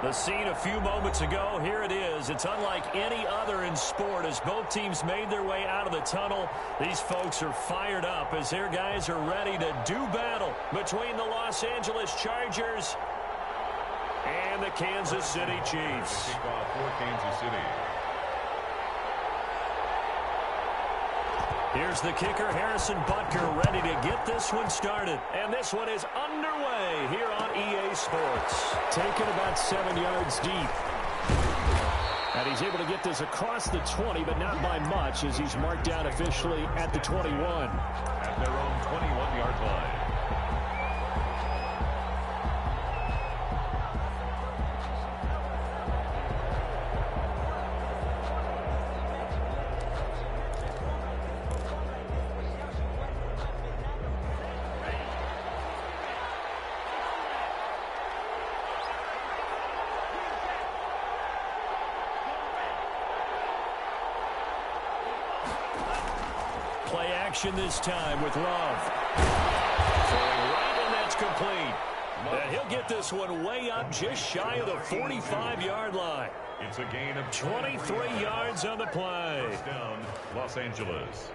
The scene a few moments ago, here it is. It's unlike any other in sport as both teams made their way out of the tunnel. These folks are fired up as their guys are ready to do battle between the Los Angeles Chargers and the Kansas City Chiefs. Kickoff for Kansas City. Here's the kicker, Harrison Butker, ready to get this one started. And this one is underway here on EA Sports. Taken about 7 yards deep. And he's able to get this across the 20, but not by much as he's marked down officially at the 21. At their own 21-yard line. Play action this time with Love. Throwing right, and that's complete. And he'll get this one way up just shy of the 45-yard line. It's a gain of 23 yards on the play. First down, Los Angeles.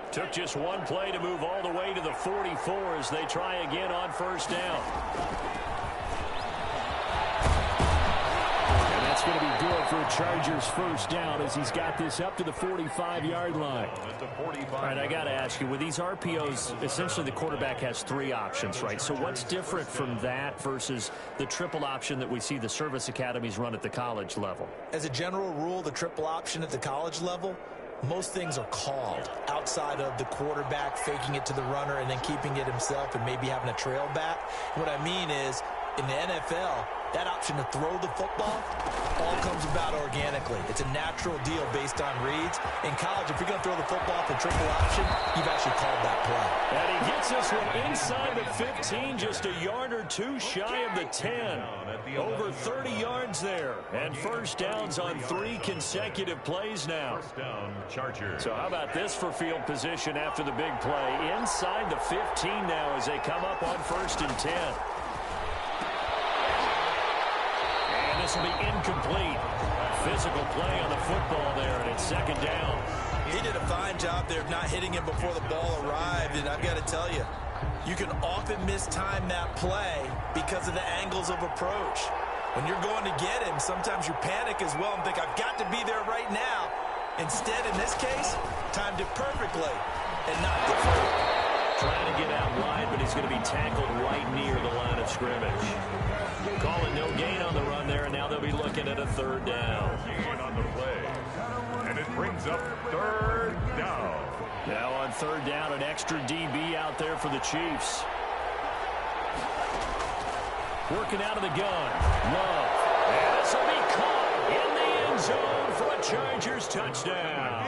Took just one play to move all the way to the 44 as they try again on first down. And that's going to be good for a Chargers first down as he's got this up to the 45-yard line. All right, I got to ask you, with these RPOs, essentially the quarterback has three options, right? So what's different from that versus the triple option that we see the service academies run at the college level? As a general rule, the triple option at the college level, most things are called outside of the quarterback faking it to the runner and then keeping it himself and maybe having a trail back. What I mean is, in the NFL, that option to throw the football all comes about organically. It's a natural deal based on reads. In college, if you're going to throw the football for triple option, you've actually called that play. And he gets this one inside the 15, just a yard or two shy of the 10. Over 30 yards there. And first downs on 3 consecutive plays now. First down, Chargers. So how about this for field position after the big play? Inside the 15 now as they come up on 1st and 10. And this will be incomplete. Physical play on the football there, and it's 2nd down. He did a fine job there of not hitting him before the ball arrived, and I've got to tell you, you can often mistime that play because of the angles of approach. When you're going to get him, sometimes you panic as well and think, I've got to be there right now. Instead, in this case, timed it perfectly and not deferred. Trying to get out wide, but he's going to be tackled right near the line of scrimmage. Call it no gain on the run there, and now they'll be looking at a 3rd down. Gain on the play. And it brings up 3rd down. Now on 3rd down, an extra DB out there for the Chiefs. Working out of the gun. Love. And this will be caught in the end zone for a Chargers touchdown.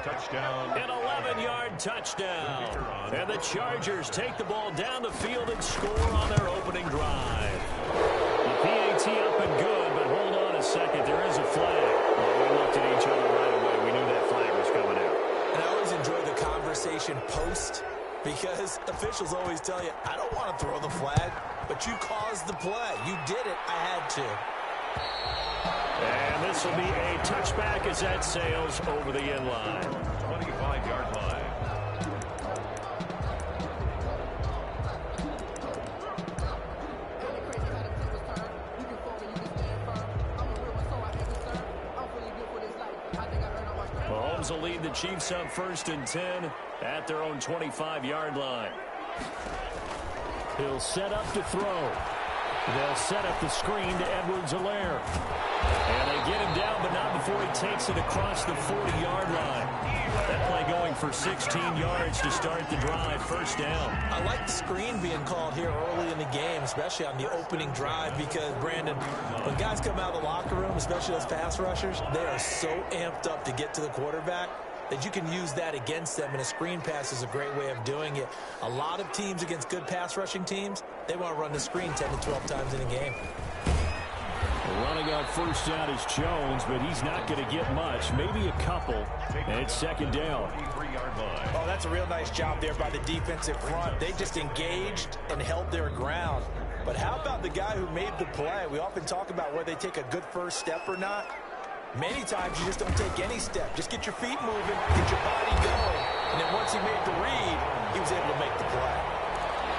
Touchdown. An 11-yard touchdown. And the Chargers take the ball down the field and score on their opening drive. The PAT up and good, but hold on a second. There is a flag. Well, we looked at each other right away. We knew that flag was coming out. And I always enjoy the conversation post because officials always tell you, I don't want to throw the flag, but you caused the play. You did it. I had to. And this will be a touchback as that sails over the end line. 25-yard line. Mahomes will lead the Chiefs on 1st and 10 at their own 25-yard line. He'll set up to throw. They'll set up the screen to Edwards-Helaire. And they get him down, but not before he takes it across the 40-yard line. That play going for 16 yards to start the drive. 1st down. I like the screen being called here early in the game, especially on the opening drive, because, Brandon, when guys come out of the locker room, especially those pass rushers, they are so amped up to get to the quarterback that you can use that against them, and a screen pass is a great way of doing it. A lot of teams against good pass rushing teams, they want to run the screen 10 to 12 times in a game. Running on first down is Jones, but he's not going to get much, maybe a couple, and it's second down. Oh, that's a real nice job there by the defensive front. They just engaged and held their ground. But how about the guy who made the play? We often talk about whether they take a good first step or not. Many times you just don't take any step. Just get your feet moving, get your body going, and then once he made the read, he was able to make the play.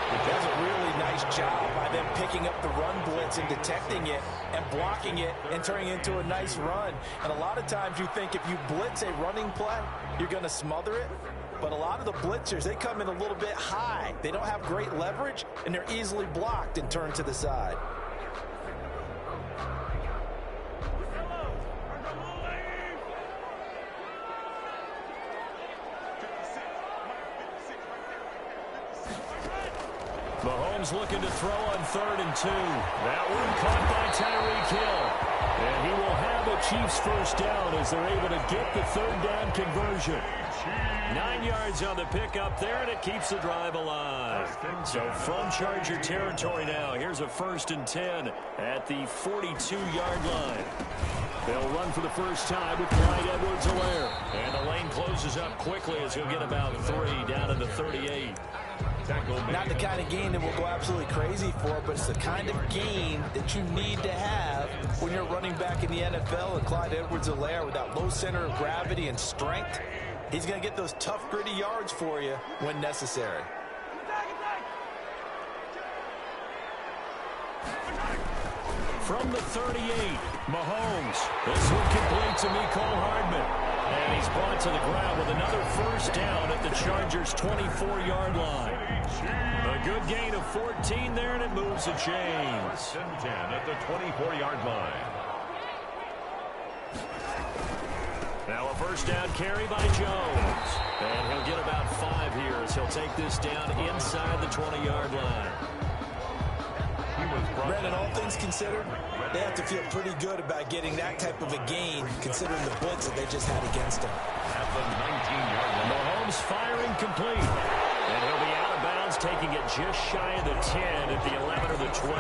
That was a really nice job by them picking up the run blitz and detecting it and blocking it and turning it into a nice run. And a lot of times you think if you blitz a running play, you're going to smother it. But a lot of the blitzers, they come in a little bit high. They don't have great leverage, and they're easily blocked and turned to the side. Mahomes looking to throw on 3rd and 2. That one caught by Tyreek Hill. And he will have a Chiefs first down as they're able to get the 3rd down conversion. 9 yards on the pickup there, and it keeps the drive alive. So from Charger territory now, here's a 1st and 10 at the 42-yard line. They'll run for the first time with Clyde Edwards-Helaire. And the lane closes up quickly as he'll get about 3 down to the 38. Not the kind of gain that we'll go absolutely crazy for, but it's the kind of gain that you need to have when you're running back in the NFL. And Clyde Edwards-Helaire, with that low center of gravity and strength, he's going to get those tough, gritty yards for you when necessary. From the 38, Mahomes. This one complete to Mecole Hardman. And he's brought to the ground with another first down at the Chargers' 24-yard line. A good gain of 14 there, and it moves the chains. 10 at the 24-yard line. Now a first down carry by Jones. And he'll get about 5 here as he'll take this down inside the 20-yard line. Brandon, all things considered, they have to feel pretty good about getting that type of a gain, considering the blitz that they just had against them. At the 19-yard line. Mahomes firing complete. And he'll be out of bounds, taking it just shy of the 10 at the 11 or the 12.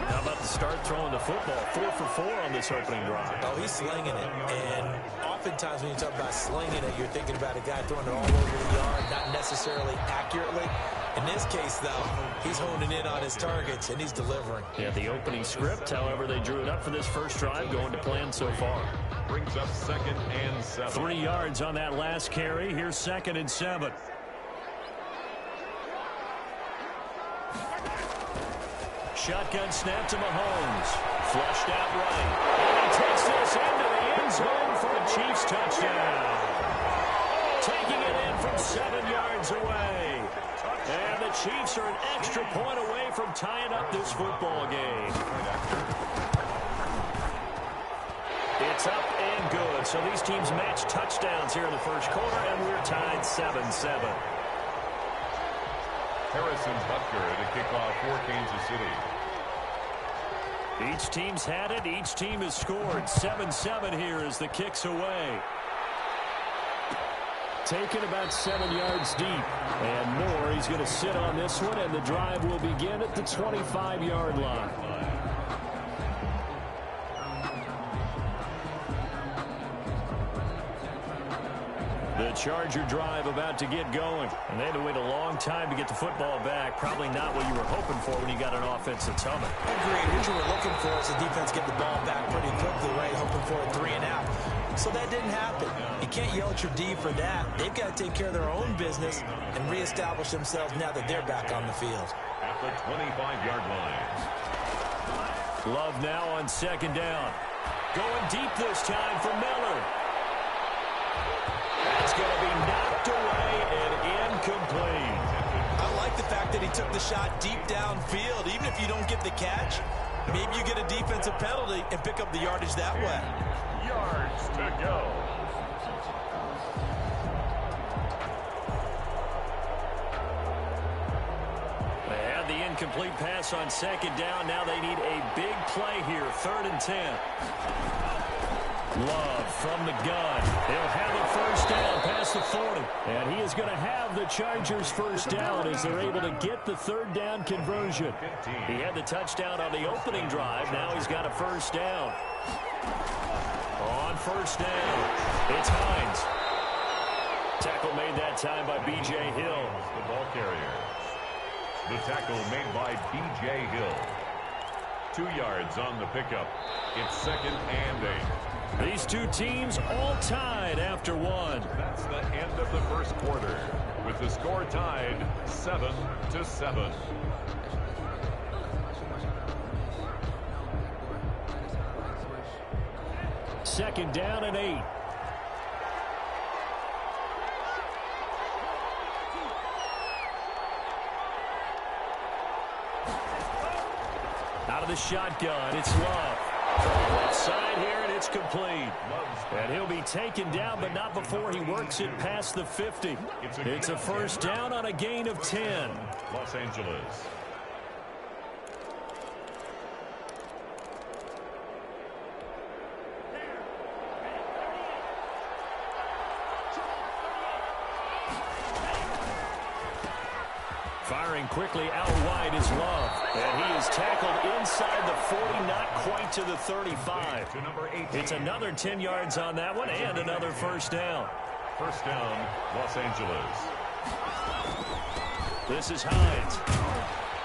How about the start throwing the football? 4 for 4 on this opening drive. Oh, he's slinging it. And oftentimes when you talk about slinging it, you're thinking about a guy throwing it all over the yard, not necessarily accurately. In this case, though, he's honing in on his targets, and he's delivering. Yeah, the opening script, however, they drew it up for this first drive, going to plan so far. Brings up 2nd and 7. 3 yards on that last carry. Here's 2nd and 7. Shotgun snap to Mahomes. Flushed out right. And he takes this into the end zone for a Chiefs touchdown. Taking it in from 7 yards away. And the Chiefs are an extra point away from tying up this football game. It's up and good. So these teams match touchdowns here in the first quarter, and we're tied 7-7. Harrison's Butker to kick off for Kansas City. Each team's had it. Each team has scored. 7-7 here as the kick's away. Taken about 7 yards deep. And more. He's going to sit on this one, and the drive will begin at the 25-yard line. The Charger drive about to get going. And they had to wait a long time to get the football back. Probably not what you were hoping for when you got an offensive tunnel. Agreed. What you were looking for is the defense get the ball back pretty quickly, right? Hoping for a 3 and out. So that didn't happen. You can't yell at your D for that. They've got to take care of their own business and reestablish themselves now that they're back on the field. At the 25-yard line. Love now on 2nd down. Going deep this time for Miller. It's going to be knocked away and incomplete. I like the fact that he took the shot deep downfield. Even if you don't get the catch, maybe you get a defensive penalty and pick up the yardage that way. Yards to go. They had the incomplete pass on 2nd down. Now they need a big play here. 3rd and 10. Love from the gun. They'll have a first down past the 40. And he is going to have the Chargers first down as they're able to get the third down conversion. He had the touchdown on the opening drive. Now he's got a first down. On first down, it's Hines. Tackle made that time by B.J. Hill. The ball carrier. The tackle made by B.J. Hill. 2 yards on the pickup. It's 2nd and 8. These two teams all tied after one. That's the end of the first quarter, with the score tied 7-7. Second down and 8. Out of the shotgun, it's Love. Left side here, and it's complete. And he'll be taken down, but not before he works it past the 50. It's a first down on a gain of 10. Los Angeles. Firing quickly out wide is Love. And he is tackled inside the 40, not quite to the 35. It's another 10 yards on that one and another first down. First down, Los Angeles. This is Hines.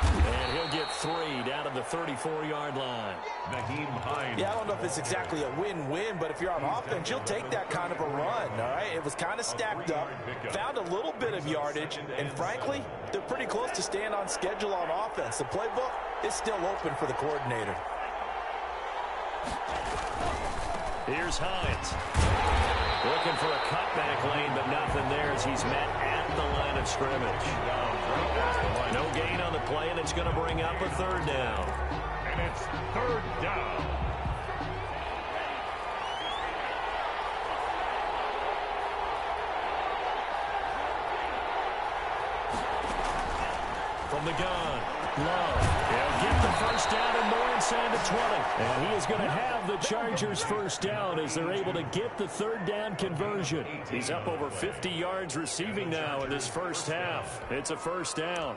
And he'll get 3 down to the 34-yard line. Naheem Hines. Yeah, I don't know if it's exactly a win-win, but if you're on offense, you'll take that kind of a run, all right? It was kind of stacked up, found a little bit of yardage, and frankly, they're pretty close to staying on schedule on offense. The playbook is still open for the coordinator. Here's Hines. Looking for a cutback lane, but nothing there as he's met at the line of scrimmage. No gain on the play, and it's going to bring up a third down. And it's third down. From the gun, Love. He'll get the first down and more inside the 20. And he is going to have the Chargers first down as they're able to get the third down conversion. He's up over 50 yards receiving now in this first half. It's a first down.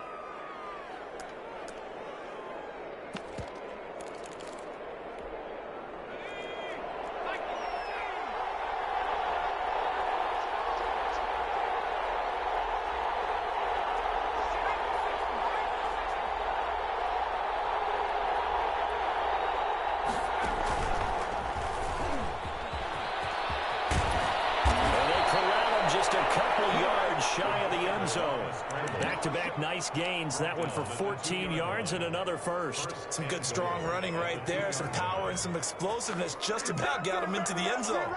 Back-to-back nice gains. That one for 14 yards and another first. Some good strong running right there. Some power and some explosiveness just about got him into the end zone.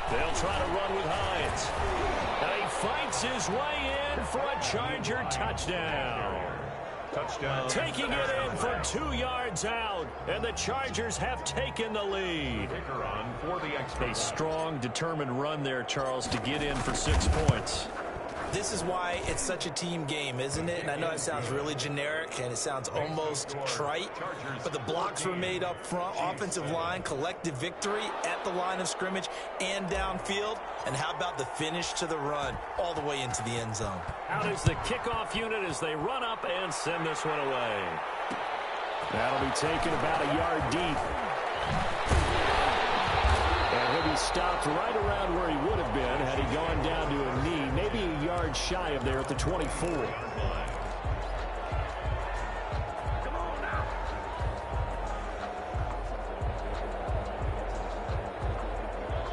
They'll try to run with Hines. And he fights his way in for a Charger touchdown. Touchdown. Taking it in from 2 yards out, and the Chargers have taken the lead. A strong, determined run there, Charles, to get in for 6 points. This is why it's such a team game, isn't it? And I know it sounds really generic and it sounds almost trite, but the blocks were made up front, offensive line, collective victory at the line of scrimmage and downfield. And how about the finish to the run all the way into the end zone? Out is the kickoff unit as they run up and send this one away. That'll be taken about a yard deep. And he'll be stopped right around where he would have been had he gone down to a knee, maybe a yard shy of there at the 24.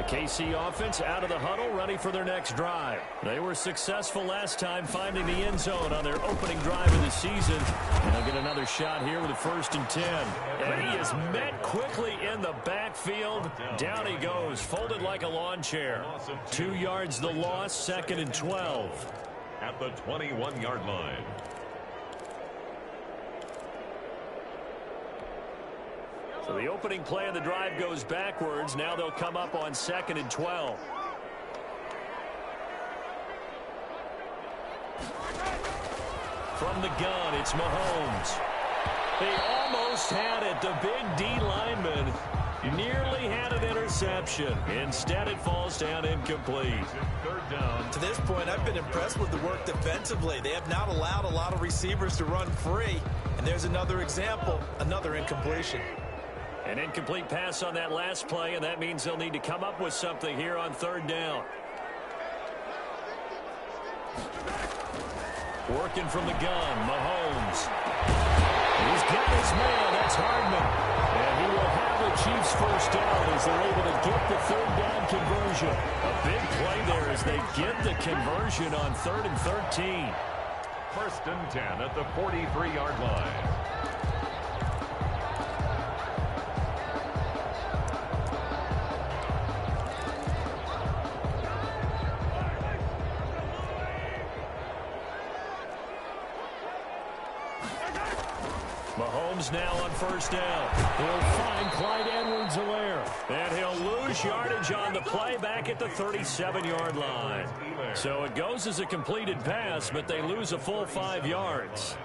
KC offense out of the huddle, ready for their next drive. They were successful last time finding the end zone on their opening drive of the season. And they'll get another shot here with a 1st and 10. And he is met quickly in the backfield. Down he goes, folded like a lawn chair. 2 yards the loss, 2nd and 12. At the 21-yard line. So the opening play of the drive goes backwards. Now they'll come up on 2nd and 12. From the gun, it's Mahomes. He almost had it. The big D lineman nearly had and an interception. Instead, it falls down incomplete. Third down. To this point, I've been impressed with the work defensively. They have not allowed a lot of receivers to run free. And there's another example, another incompletion. An incomplete pass on that last play, and that means they'll need to come up with something here on third down. Working from the gun, Mahomes. He's got his man, that's Hardman. And he will have the Chiefs first down as they're able to get the third down conversion. A big play there as they get the conversion on 3rd and 13. First and 10 at the 43-yard line. Mahomes now on first down. He'll find Clyde Edwards-Helaire. And he'll lose yardage on the play back at the 37-yard line. So it goes as a completed pass, but they lose a full 5 yards.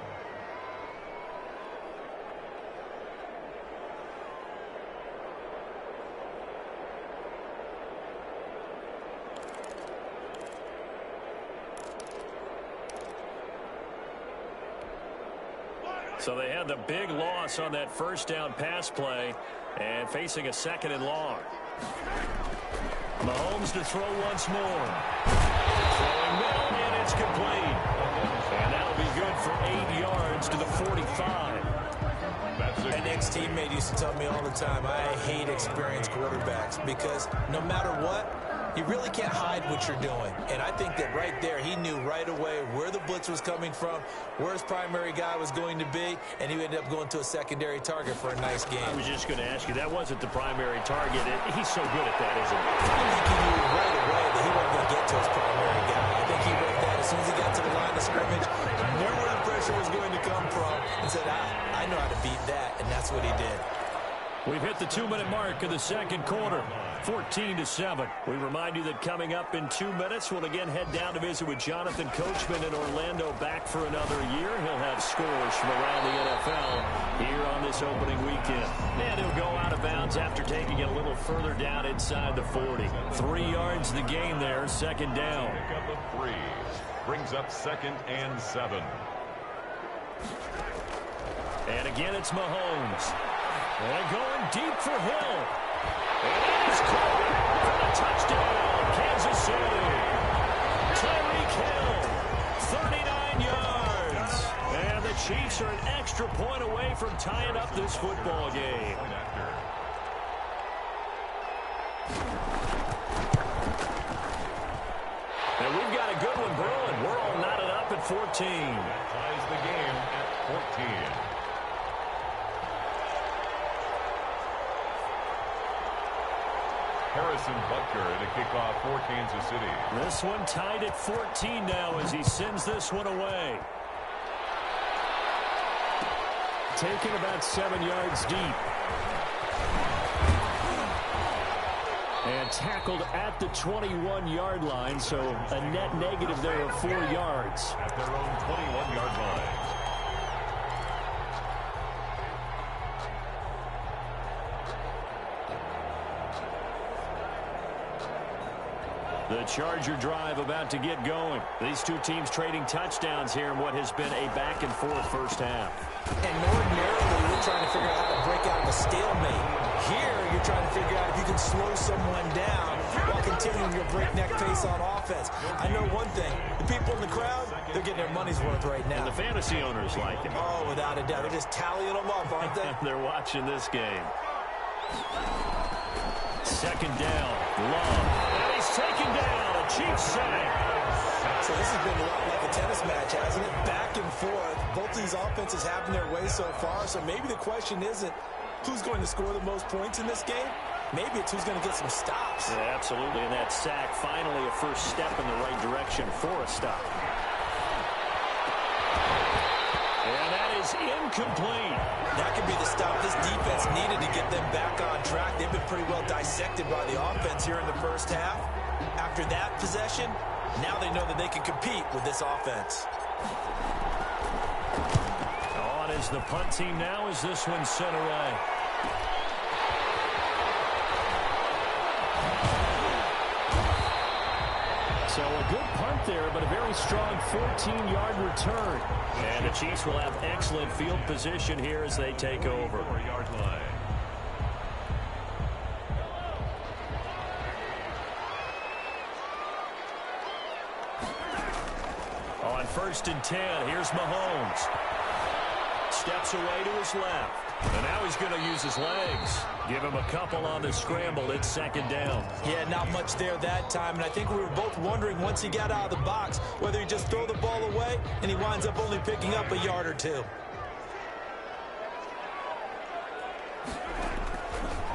So they had the big loss on that first down pass play and facing a 2nd and long. Mahomes to throw once more. Throwing middle, and it's complete. And that'll be good for 8 yards to the 45. An ex-teammate used to tell me all the time, I hate experienced quarterbacks because no matter what, you really can't hide what you're doing. And I think that right there, he knew right away where the blitz was coming from, where his primary guy was going to be, and he ended up going to a secondary target for a nice game. I was just going to ask you, that wasn't the primary target. He's so good at that, isn't he? I think he knew right away that he wasn't going to get to his primary guy. I think he read that as soon as he got to the line of scrimmage, knew where the pressure was going to come from, and said, I know how to beat that, and that's what he did. We've hit the 2-minute mark of the second quarter, 14-7. We remind you that coming up in 2 minutes, we'll again head down to visit with Jonathan Coachman in Orlando, back for another year. He'll have scores from around the NFL here on this opening weekend. And he'll go out of bounds after taking it a little further down inside the 40. 3 yards the gain there, 2nd down. Pick up a 3. Brings up 2nd and 7. And again, it's Mahomes. And going deep for Hill. And he's caught for the touchdown, Kansas City. Tyreek Hill, 39 yards. And the Chiefs are an extra point away from tying up this football game. And we've got a good one brewing. We're all knotted up at 14. That ties the game at 14. Harrison Butker to kick off for Kansas City. This one tied at 14 now as he sends this one away. Taken about 7 yards deep. And tackled at the 21-yard line, so a net negative there of 4 yards. At their own 21-yard line. The Charger drive about to get going. These two teams trading touchdowns here in what has been a back-and-forth first half. And ordinarily, we're trying to figure out how to break out of a stalemate. Here, you're trying to figure out if you can slow someone down while continuing your breakneck pace on offense. I know one thing. The people in the crowd, they're getting their money's worth right now. And the fantasy owners like it. Oh, without a doubt. They're just tallying them up, aren't they? They're watching this game. 2nd down. Love. And he's taken down. A Chiefs sack. So this has been a lot like a tennis match, hasn't it? Back and forth. Both these offenses having their way so far. So maybe the question isn't who's going to score the most points in this game. Maybe it's who's going to get some stops. Yeah, absolutely. And that sack, finally a first step in the right direction for a stop. And that is incomplete. That could be the stop this defense needed to get them back on track. They've been pretty well dissected by the offense here in the first half. After that possession, now they know that they can compete with this offense. On is the punt team now as this one sent away. So a good punt there, but a very strong 14-yard return. And the Chiefs will have excellent field position here as they take over. 4-yard line. On 1st and 10, here's Mahomes. Steps away to his left. And now he's going to use his legs. Give him a couple on the scramble. It's 2nd down. Yeah, not much there that time. And I think we were both wondering once he got out of the box whether he just throw the ball away and he winds up only picking up a yard or two.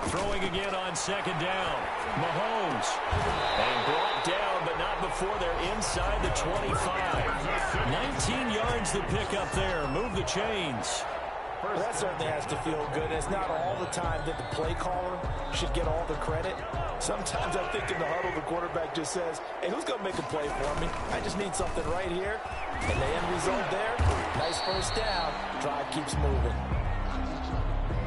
Throwing again on 2nd down. Mahomes. And brought down, but not before they're inside the 25. 19 yards to pick up there. Move the chains. Well, that certainly has to feel good. It's not all the time that the play caller should get all the credit. Sometimes I think in the huddle, the quarterback just says, hey, who's going to make a play for me? I just need something right here. And the end result there, nice 1st down. Drive keeps moving.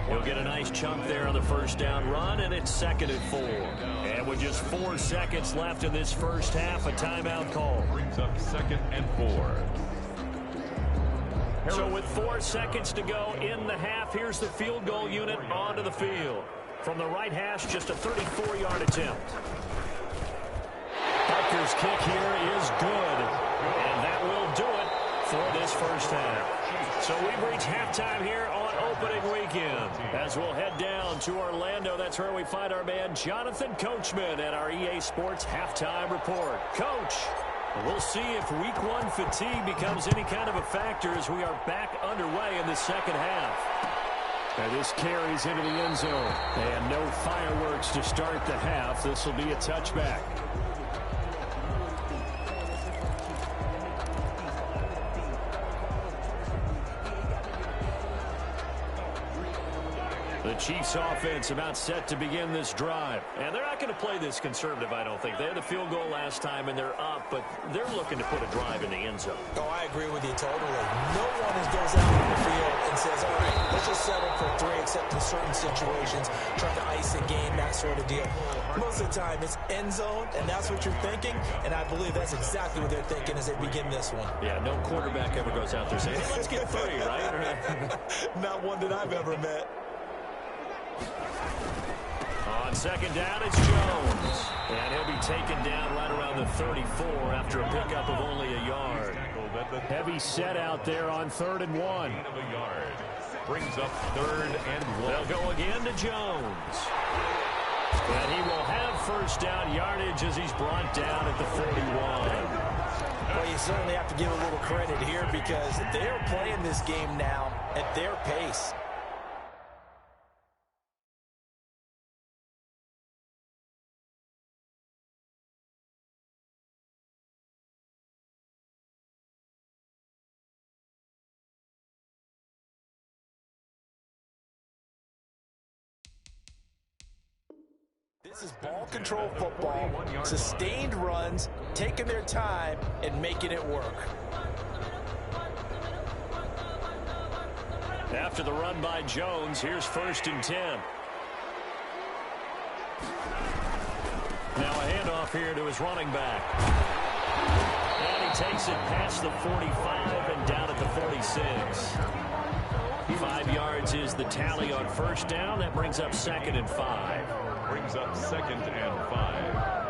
He'll get a nice chunk there on the 1st down run, and it's 2nd and 4. And with just 4 seconds left in this first half, a timeout call. Brings up 2nd and 4. So with 4 seconds to go in the half, here's the field goal unit onto the field. From the right hash, just a 34-yard attempt. Parker's kick here is good. And that will do it for this first half. So we've reached halftime here on opening weekend. As we'll head down to Orlando, that's where we find our man Jonathan Coachman at our EA Sports Halftime Report. Coach, we'll see if week 1 fatigue becomes any kind of a factor as we are back underway in the second half. And this carries into the end zone. And no fireworks to start the half. This will be a touchback. The Chiefs offense about set to begin this drive. And they're not going to play this conservative, I don't think. They had a field goal last time, and they're up, but they're looking to put a drive in the end zone. Oh, I agree with you totally. No one goes out on the field and says, all right, let's just settle for 3, except in certain situations, trying to ice a game, that sort of deal. Most of the time, it's end zone, and that's what you're thinking, and I believe that's exactly what they're thinking as they begin this one. Yeah, no quarterback ever goes out there saying, hey, let's get 3, right? Not one that I've ever met. On 2nd down, it's Jones. And he'll be taken down right around the 34 after a pickup of only a yard. Heavy set out there on 3rd and 1. Brings up 3rd and 1. They'll go again to Jones. And he will have 1st down yardage as he's brought down at the 41. Well, you certainly have to give a little credit here because they're playing this game now at their pace. This is ball control football, sustained runs, taking their time, and making it work. After the run by Jones, here's 1st and 10. Now a handoff here to his running back. And he takes it past the 45 and down at the 46. 5 yards is the tally on 1st down. That brings up 2nd and 5. Brings up 2nd and 5.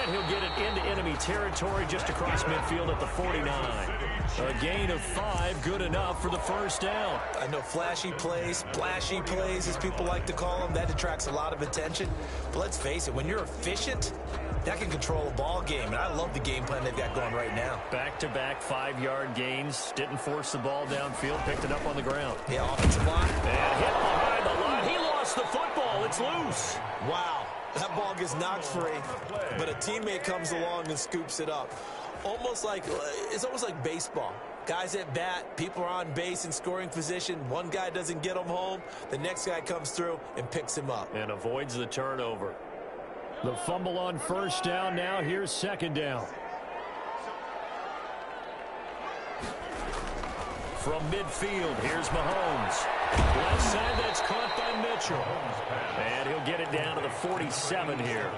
And he'll get it into enemy territory just across midfield at the 49. A gain of 5, good enough for the 1st down. I know flashy plays, splashy plays, as people like to call them, that attracts a lot of attention. But let's face it, when you're efficient, that can control a ball game. And I love the game plan they've got going right now. Back-to-back 5-yard gains. Didn't force the ball downfield. Picked it up on the ground. Yeah, offensive line. And hit behind the line. He lost the football. It's loose. Wow. That ball gets knocked free, but a teammate comes along and scoops it up. It's almost like baseball. Guys at bat, people are on base in scoring position. One guy doesn't get him home. The next guy comes through and picks him up. And avoids the turnover. The fumble on first down. Now here's second down. From midfield, here's Mahomes. Left side, that's caught by Mitchell. And he'll get it down to the 47 here.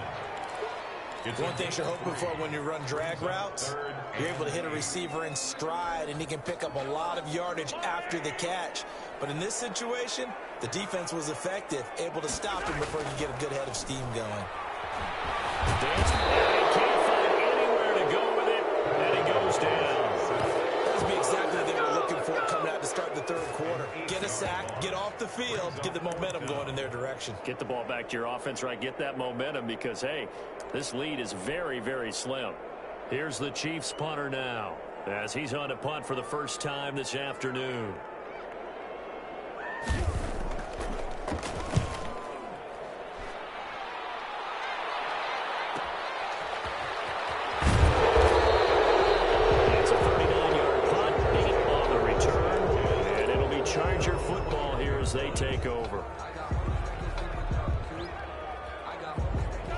One thing you're hoping for when you run drag routes, you're able to hit a receiver in stride, and he can pick up a lot of yardage after the catch. But in this situation, the defense was effective, able to stop him before he could get a good head of steam going. He can't find anywhere to go with it, and he goes down. That would be exactly what they were looking for coming out to start the third quarter. Get a sack, get off the field, get the momentum going in their direction. Get the ball back to your offense, right? Get that momentum because, hey, this lead is very, very slim. Here's the Chiefs punter now as he's on to punt for the first time this afternoon. It's a 39-yard punt, 8 on the return, and it'll be Charger football here as they take over.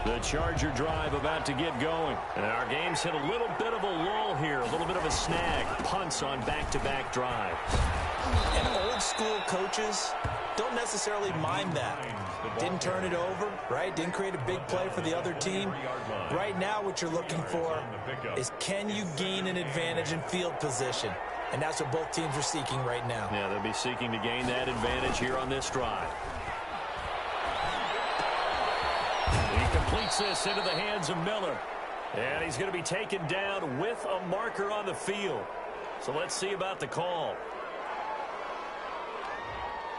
The Charger drive about to get going. And our game's hit a little bit of a lull here, a little bit of a snag. Punts on back-to-back drives. And old-school coaches don't necessarily mind that. Didn't turn it over, right? Didn't create a big play for the other team. Right now what you're looking for is can you gain an advantage in field position? And that's what both teams are seeking right now. Yeah, they'll be seeking to gain that advantage here on this drive. He completes this into the hands of Miller. And he's going to be taken down with a marker on the field. So let's see about the call.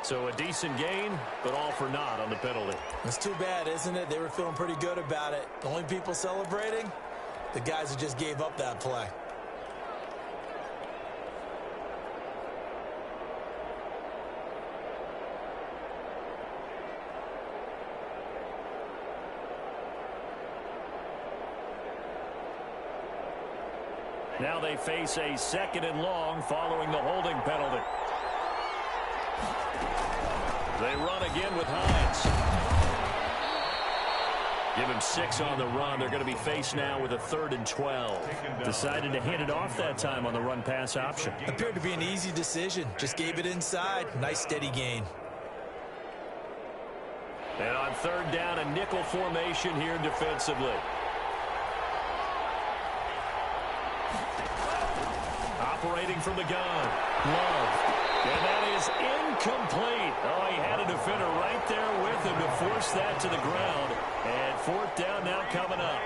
So a decent gain, but all for naught on the penalty. It's too bad, isn't it? They were feeling pretty good about it. The only people celebrating, the guys who just gave up that play. Now they face a 2nd and long following the holding penalty. They run again with Hines. Give him 6 on the run. They're going to be faced now with a 3rd and 12. Decided to hand it off that time on the run-pass option. Appeared to be an easy decision. Just gave it inside. Nice steady gain. And on 3rd down, a nickel formation here defensively. Operating from the gun. Love. And that is incomplete. Oh, he had a defender right there with him to force that to the ground. And 4th down now coming up.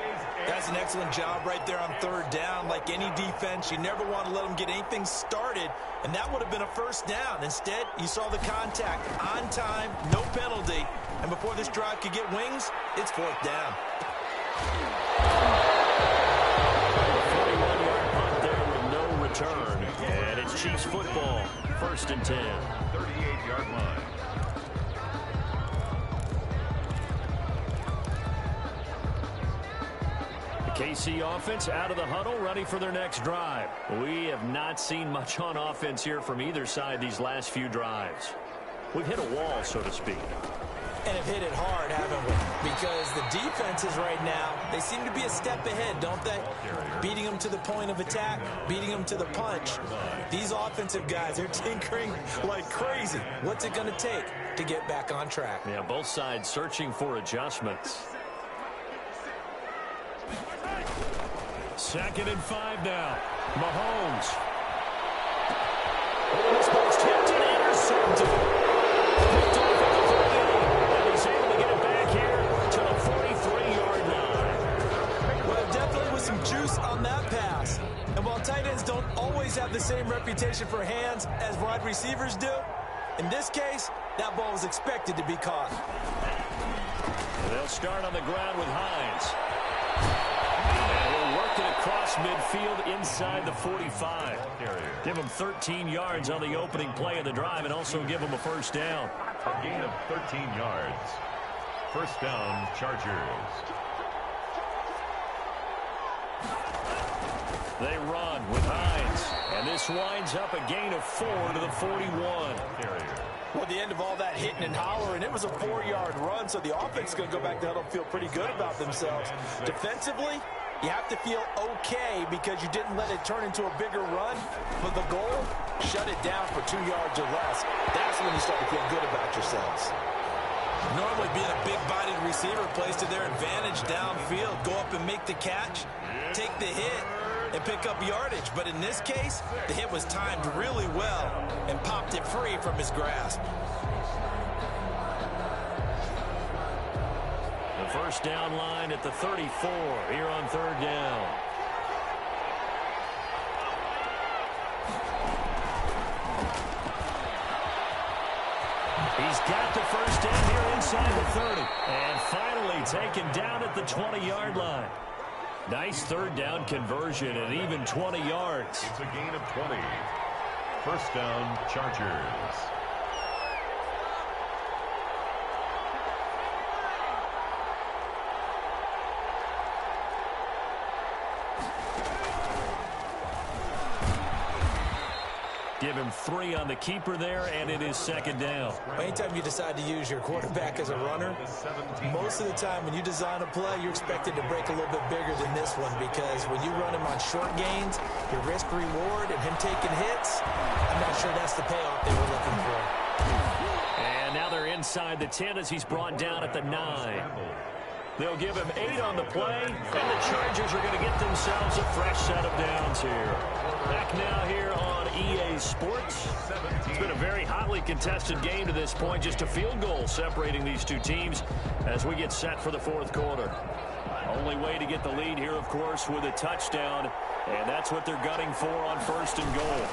That's an excellent job right there on 3rd down. Like any defense, you never want to let them get anything started. And that would have been a 1st down. Instead, you saw the contact on time, no penalty. And before this drive could get wings, it's 4th down. 41-yard punt there with no return. And it's Chiefs football. 1st and 10. 38-yard line. The KC offense out of the huddle, ready for their next drive. We have not seen much on offense here from either side these last few drives. We've hit a wall, so to speak. And have hit it hard, haven't we? Because the defenses right now, they seem to be a step ahead, don't they? Beating them to the point of attack, beating them to the punch. These offensive guys, they're tinkering like crazy. What's it going to take to get back on track? Yeah, both sides searching for adjustments. 2nd and 5 now. Mahomes. Oh, this ball's tipped and intercepted. Picked off at the 30, and he's able to get it back here to the 43-yard line. Well, definitely was some juice on that pass. And while tight ends don't always have the same reputation for hands as wide receivers do, in this case, that ball was expected to be caught. And they'll start on the ground with Hines. And he'll work it across midfield inside the 45. Give him 13 yards on the opening play of the drive and also give him a 1st down. A gain of 13 yards. 1st down, Chargers. They run with Hines. And this winds up a gain of 4 to the 41. Well, the end of all that hitting and hollering, it was a 4-yard run, so the offense is going to go back to huddle and feel pretty good about themselves. Defensively, you have to feel okay because you didn't let it turn into a bigger run. But the goal, shut it down for 2 yards or less. That's when you start to feel good about yourselves. Normally being a big-bodied receiver plays to their advantage downfield. Go up and make the catch, take the hit, and pick up yardage. But in this case, the hit was timed really well and popped it free from his grasp. The first down line at the 34 here on 3rd down. He's got the first down here inside the 30. And finally taken down at the 20-yard line. Nice 3rd down conversion and even 20 yards. It's a gain of 20. First down, Chargers. Give him 3 on the keeper there, and it is 2nd down. Anytime you decide to use your quarterback as a runner, most of the time when you design a play, you're expected to break a little bit bigger than this one because when you run him on short gains, your risk-reward and him taking hits, I'm not sure that's the payoff they were looking for. And now they're inside the 10 as he's brought down at the 9. They'll give him 8 on the play, and the Chargers are going to get themselves a fresh set of downs here. Back now here on EA Sports. It's been a very hotly contested game to this point. Just a field goal separating these two teams as we get set for the 4th quarter. Only way to get the lead here, of course, with a touchdown, and that's what they're gunning for on 1st and goal.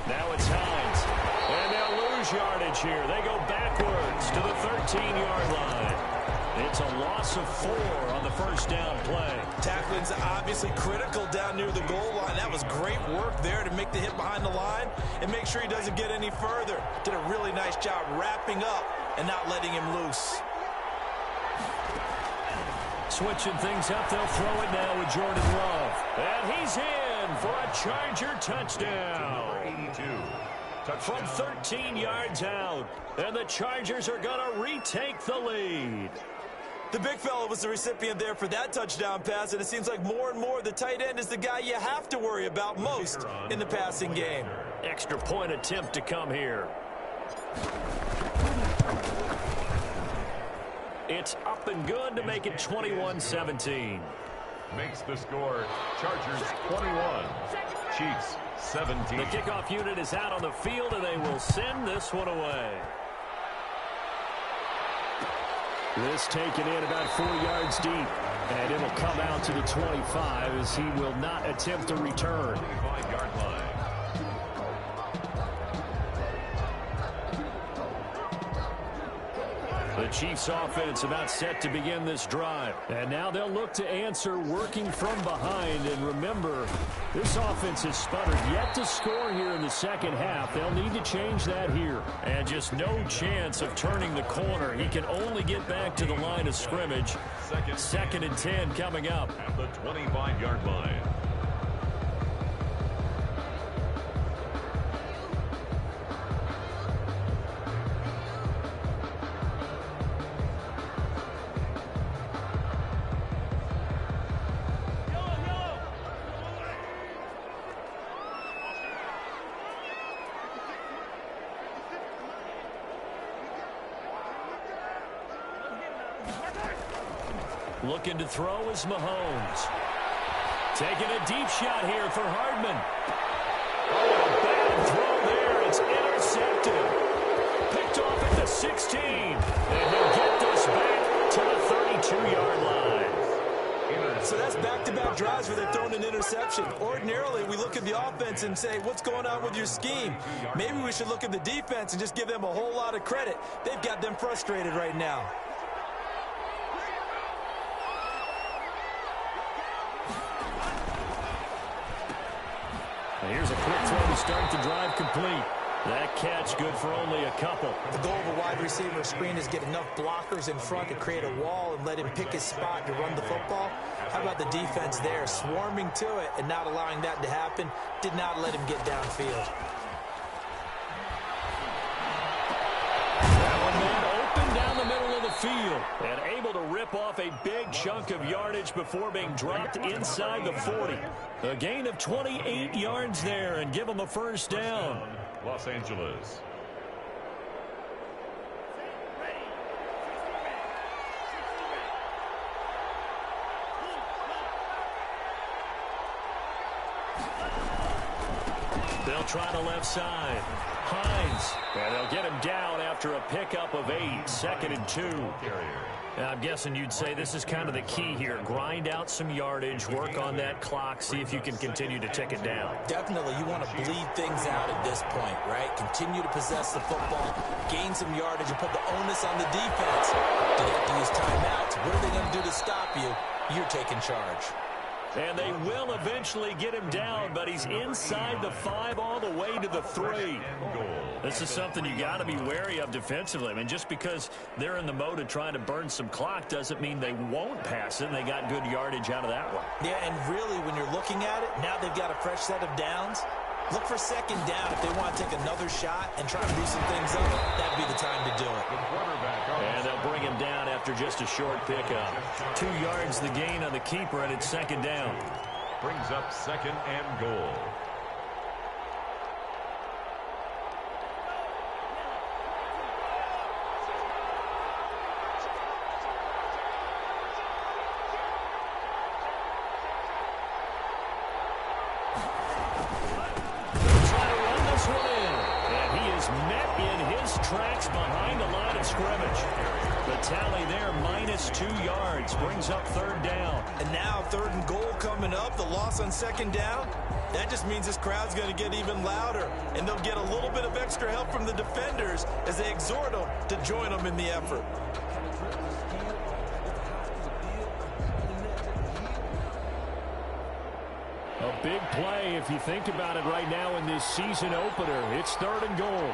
Now it's Hines, and they'll lose yardage here. They go backwards to the 13-yard line. It's a loss of 4 on the first down play. Tackling's obviously critical down near the goal line. That was great work there to make the hit behind the line and make sure he doesn't get any further. Did a really nice job wrapping up and not letting him loose. Switching things up, they'll throw it now with Jordan Love. And he's in for a Charger touchdown. 82. From 13 yards out. And the Chargers are going to retake the lead. The big fella was the recipient there for that touchdown pass, and it seems like more and more the tight end is the guy you have to worry about most in the passing game. Extra point attempt to come here. It's up and good to make it 21-17. Makes the score Chargers 21, Chiefs 17. The kickoff unit is out on the field, and they will send this one away. This taken in about 4 yards deep, and it'll come out to the 25 as he will not attempt to return. 25-yard line. The Chiefs offense about set to begin this drive. And now they'll look to answer working from behind. And remember, this offense has sputtered yet to score here in the second half. They'll need to change that here. And just no chance of turning the corner. He can only get back to the line of scrimmage. 2nd and 10 coming up. At the 25-yard line. Looking to throw is Mahomes. Taking a deep shot here for Hardman. Oh, a bad throw there. It's intercepted. Picked off at the 16. And he'll get this back to the 32-yard line. So that's back-to-back drives where they're throwing an interception. Ordinarily, we look at the offense and say, what's going on with your scheme? Maybe we should look at the defense and just give them a whole lot of credit. They've got them frustrated right now. Here's a quick throw to start the drive complete. That catch good for only a couple. The goal of a wide receiver screen is get enough blockers in front to create a wall and let him pick his spot to run the football. How about the defense there, swarming to it and not allowing that to happen? Did not let him get downfield. field and able to rip off a big chunk of yardage before being dropped inside the 40. A gain of 28 yards there and give them a first down. Los Angeles. They'll try the left side. Hines. And they'll get him down after a pickup of 8. 2nd and 2. I'm guessing you'd say this is kind of the key here. Grind out some yardage, work on that clock, see if you can continue to tick it down. Definitely, you want to bleed things out at this point, right? Continue to possess the football, gain some yardage, and put the onus on the defense. Do they have to use timeouts? What are they going to do to stop you? You're taking charge. And they will eventually get him down, but he's inside the 5 all the way to the 3. This is something you got to be wary of defensively. I mean, just because they're in the mode of trying to burn some clock doesn't mean they won't pass it. And they got good yardage out of that one. Yeah, and really, when you're looking at it, now they've got a fresh set of downs. Look for 2nd down if they want to take another shot and try to loosen things up. That'd be the time to do it. And they'll bring him down after just a short pickup. 2 yards the gain on the keeper, and it's 2nd down. Brings up 2nd and goal. Tracks behind the line of scrimmage. The tally there, -2 yards, brings up 3rd down. And now 3rd and goal coming up, the loss on 2nd down. That just means this crowd's going to get even louder, and they'll get a little bit of extra help from the defenders as they exhort them to join them in the effort. A big play if you think about it right now in this season opener. It's 3rd and goal.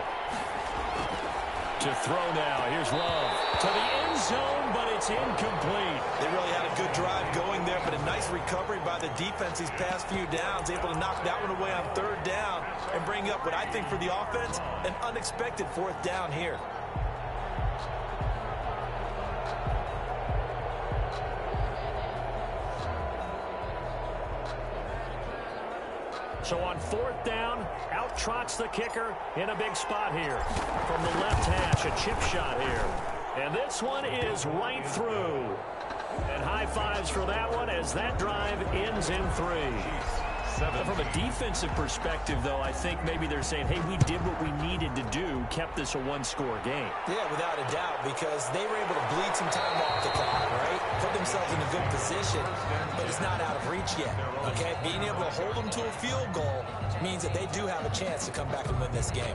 To throw now. Here's Love. To the end zone, but it's incomplete. They really had a good drive going there, but a nice recovery by the defense these past few downs, able to knock that one away on 3rd down and bring up what I think for the offense, an unexpected 4th down here. So on 4th down, out trots the kicker in a big spot here. From the left hash, a chip shot here. And this one is right through. And high fives for that one as that drive ends in 3. From a defensive perspective, though, I think maybe they're saying, hey, we did what we needed to do, kept this a 1-score game. Yeah, without a doubt, because they were able to bleed some time off the clock, right? Put themselves in a good position, but it's not out of reach yet, okay? Being able to hold them to a field goal means that they do have a chance to come back and win this game.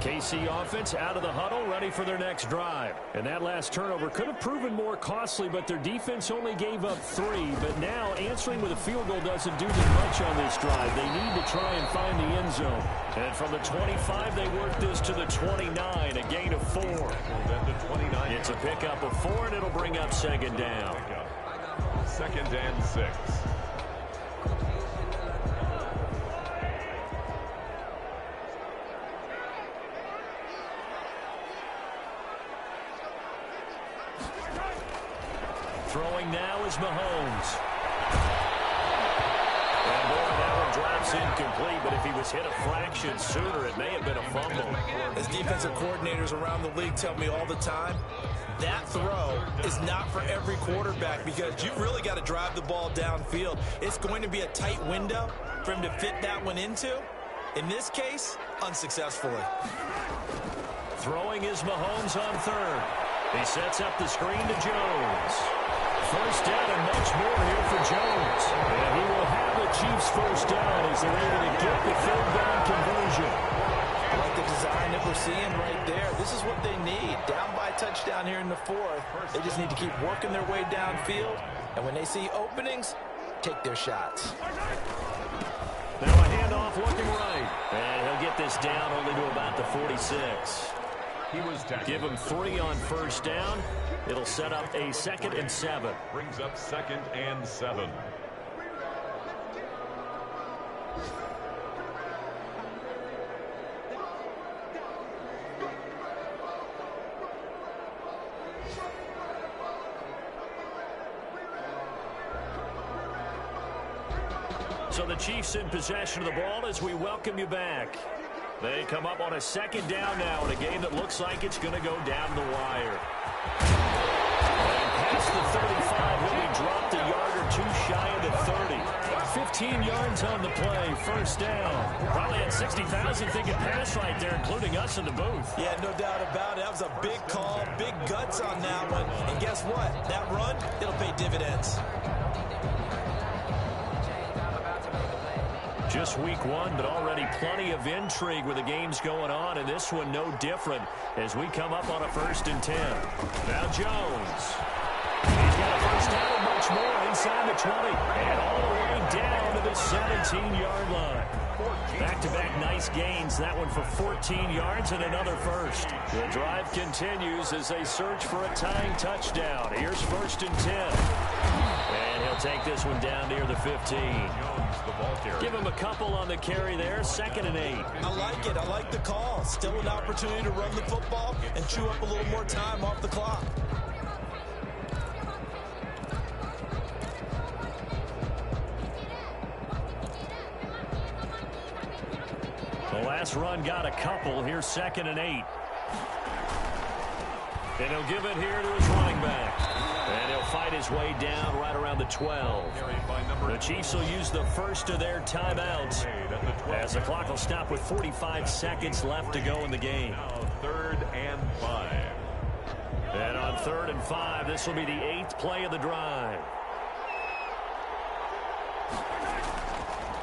KC offense out of the huddle, ready for their next drive. And that last turnover could have proven more costly, but their defense only gave up 3. But now answering with a field goal doesn't do them much on this drive. They need to try and find the end zone. And from the 25, they work this to the 29, a gain of 4. It's a pickup of 4, and it'll bring up 2nd down. 2nd and 6. Throwing now is Mahomes. And boy, that one drops incomplete, but if he was hit a fraction sooner, it may have been a fumble. As defensive coordinators around the league tell me all the time, that throw is not for every quarterback because you've really got to drive the ball downfield. It's going to be a tight window for him to fit that one into. In this case, unsuccessfully. Throwing is Mahomes on 3rd. He sets up the screen to Jones. First down and much more here for Jones. And he will have the Chiefs first down as they're able to get the 3rd down conversion. I like the design that we're seeing right there. This is what they need. Down by a touchdown here in the 4th. They just need to keep working their way downfield. And when they see openings, take their shots. Now a handoff looking right. And he'll get this down only to about the 46. He was tackled. Give him 3 on first down. It'll set up a 2nd and 7. Brings up 2nd and 7. So the Chiefs in possession of the ball as we welcome you back. They come up on a 2nd down now in a game that looks like it's going to go down the wire. And past the 35, will be dropped a yard or 2 shy of the 30. 15 yards on the play, first down. Probably had 60,000 thinking pass right there, including us in the booth. Yeah, no doubt about it. That was a big call, big guts on that one. And guess what? That run, it'll pay dividends. Just week 1, but already plenty of intrigue with the games going on, and this one no different as we come up on a 1st and 10. Now Jones. He's got a first down and much more inside the 20, and all the way down to the 17-yard line. Back-to-back nice gains, that one for 14 yards and another first. The drive continues as they search for a tying touchdown. Here's 1st and 10. And he'll take this one down near the 15. Give him a couple on the carry there, 2nd and 8. I like it. I like the call. Still an opportunity to run the football and chew up a little more time off the clock. The last run got a couple. Here's 2nd and 8. And he'll give it here to his running back. And he'll fight his way down right around the 12. The Chiefs will use the first of their timeouts as the clock will stop with 45 seconds left to go in the game. Now 3rd and 5. And on 3rd and 5, this will be the 8th play of the drive.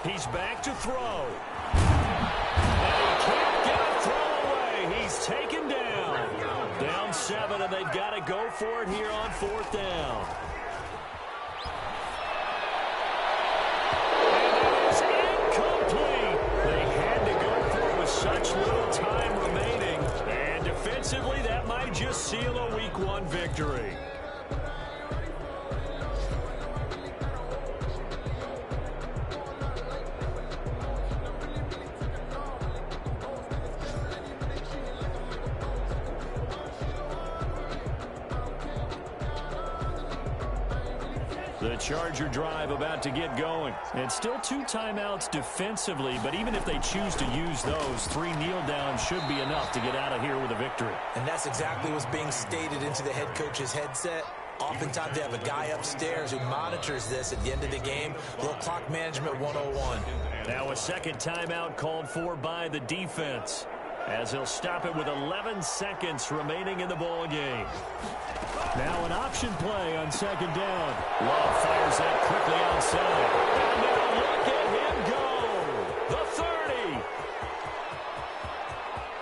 He's back to throw. And he can't get a throw away. He's taken down. Down 7, and they've got to go for it here on 4th down. And it is incomplete. They had to go for it with such little time remaining. And defensively, that might just seal a Week 1 victory. The Charger drive about to get going. And still 2 timeouts defensively, but even if they choose to use those, 3 kneel downs should be enough to get out of here with a victory. And that's exactly what's being stated into the head coach's headset. Oftentimes they have a guy upstairs who monitors this at the end of the game. Little clock management 101. Now a 2nd timeout called for by the defense, as he'll stop it with 11 seconds remaining in the ball game. Now an option play on 2nd down. Love fires that quickly outside. And now look at him go. The 30.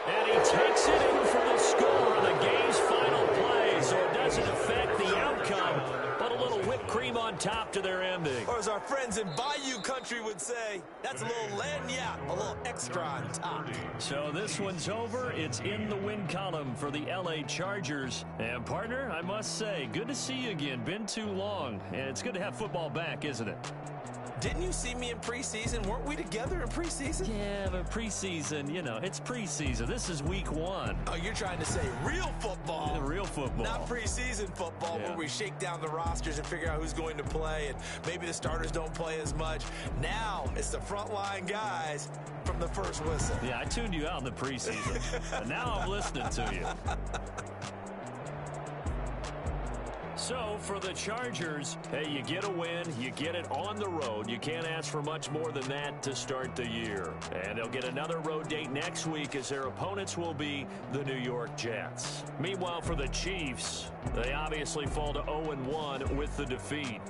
And he takes it in for the score on the game's final play. So it doesn't affect the outcome, but a little whipped cream on top to their ending. Or as our friends in Bayou Country would say, that's a little lagniappe, a little extra on top. So this one's over. It's in the win column for the LA Chargers. And partner, I must say, good to see you again. Been too long. And it's good to have football back, isn't it? Didn't you see me in preseason? Weren't we together in preseason? Yeah, but preseason, you know, it's preseason. This is week 1. Oh, you're trying to say real football. The real football. Not preseason football where we shake down the rosters and figure out who's going to play, and maybe the starters don't play as much. Now it's the frontline guys from the first whistle. Yeah, I tuned you out in the preseason. And now I'm listening to you. So, for the Chargers, hey, you get a win, you get it on the road. You can't ask for much more than that to start the year. And they'll get another road date next week as their opponents will be the New York Jets. Meanwhile, for the Chiefs, they obviously fall to 0-1 with the defeat.